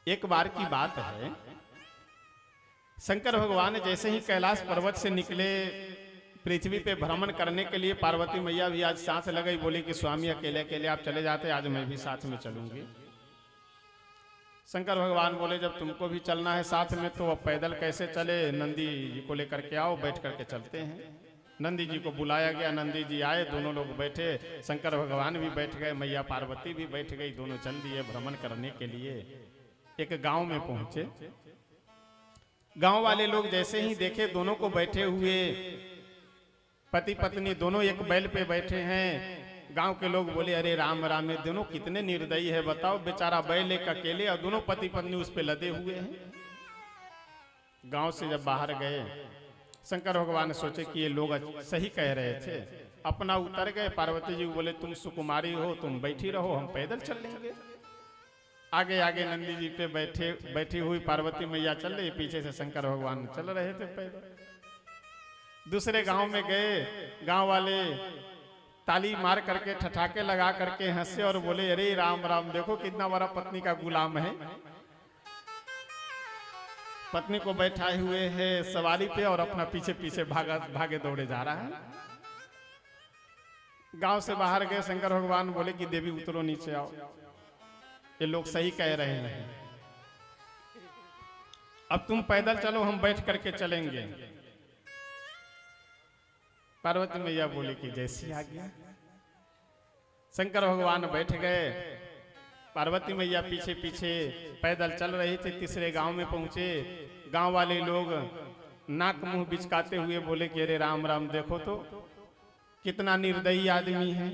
एक बार की बात है, शंकर भगवान जैसे ही कैलाश पर्वत से निकले पृथ्वी पे भ्रमण करने के लिए, पार्वती मैया भी आज सांस लगाई, बोली कि स्वामी अकेले अकेले आप चले जाते, आज मैं भी साथ में चलूंगी। शंकर भगवान बोले जब तुमको भी चलना है साथ में तो अब पैदल कैसे चले, नंदी जी को लेकर के आओ, बैठ करके चलते हैं। नंदी जी को बुलाया गया, नंदी जी आए, दोनों लोग बैठे, शंकर भगवान भी बैठ गए, मैया पार्वती भी बैठ गई, दोनों चल दिए भ्रमण करने के लिए। एक गांव में पहुंचे, गांव वाले लोग जैसे ही देखे दोनों को बैठे हुए, पति पत्नी दोनों एक बैल पे बैठे हैं, गांव के लोग बोले अरे राम राम, ये दोनों कितने निर्दयी है, बताओ बेचारा बैल एक अकेले और दोनों पति पत्नी उस पे लदे हुए हैं। गांव से जब बाहर गए, शंकर भगवान सोचे कि ये लोग सही कह रहे थे, अपना उतर गए। पार्वती जी बोले तुम सुकुमारी हो, तुम बैठी रहो, हम पैदल चल लेंगे। आगे आगे नंदी जी पे बैठी हुई पार्वती मैया चल रही, पीछे से शंकर भगवान चल रहे थे पैदल। दूसरे गांव में गए, गांव वाले ताली मार करके ठठाके लगा करके हंसे और बोले अरे राम राम, देखो कितना बड़ा पत्नी का गुलाम है, पत्नी को बैठाए हुए है सवारी पे और अपना पीछे पीछे भागे दौड़े जा रहा है। गांव से बाहर गए, शंकर भगवान बोले कि देवी उतरो नीचे आओ, ये लोग सही कह रहे हैं, अब तुम पैदल चलो, हम बैठ करके चलेंगे। पार्वती मैया बोली कि जैसी आ गया। शंकर भगवान बैठ गए, पार्वती मैया पीछे पीछे पैदल चल रही थी। तीसरे गांव में पहुंचे, गांव वाले लोग नाक मुंह बिचकाते हुए बोले कि अरे राम राम, देखो तो कितना निर्दयी आदमी है,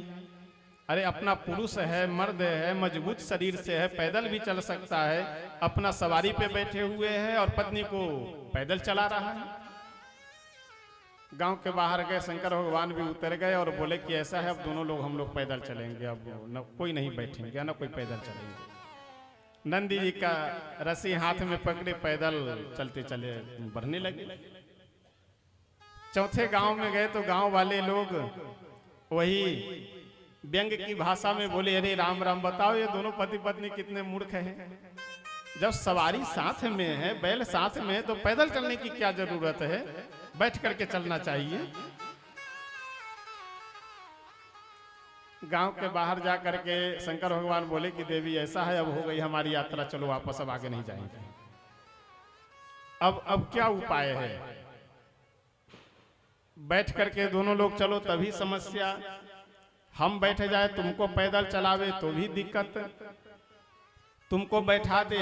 अरे अपना पुरुष है, मर्द है, मजबूत शरीर से है, पैदल भी चल सकता है, अपना सवारी पे बैठे हुए हैं और पत्नी को पैदल चला रहा है। गांव के बाहर गए, शंकर भगवान भी उतर गए और बोले कि ऐसा है अब दोनों लोग हम लोग पैदल चलेंगे, अब न कोई नहीं बैठेंगे न कोई पैदल चलेंगे। नंदी जी का रस्सी हाथ में पकड़े पैदल चलते चले बढ़ने लगे। चौथे गांव में गए तो गांव वाले लोग वही व्यंग की भाषा में बोले अरे राम राम, बताओ ये दोनों पति पत्नी कितने मूर्ख हैं, जब सवारी साथ में है, बैल साथ में है, तो पैदल चलने की क्या जरूरत है, बैठ करके चलना चाहिए। गांव के बाहर जा करके शंकर भगवान बोले कि देवी ऐसा है, अब हो गई हमारी यात्रा, चलो वापस, अब आगे नहीं जाएंगे। अब क्या उपाय है, बैठ करके दोनों लोग चलो तभी समस्या, हम बैठ जाए तुमको पैदल चलावे तो भी दिक्कत, तुमको बैठा दे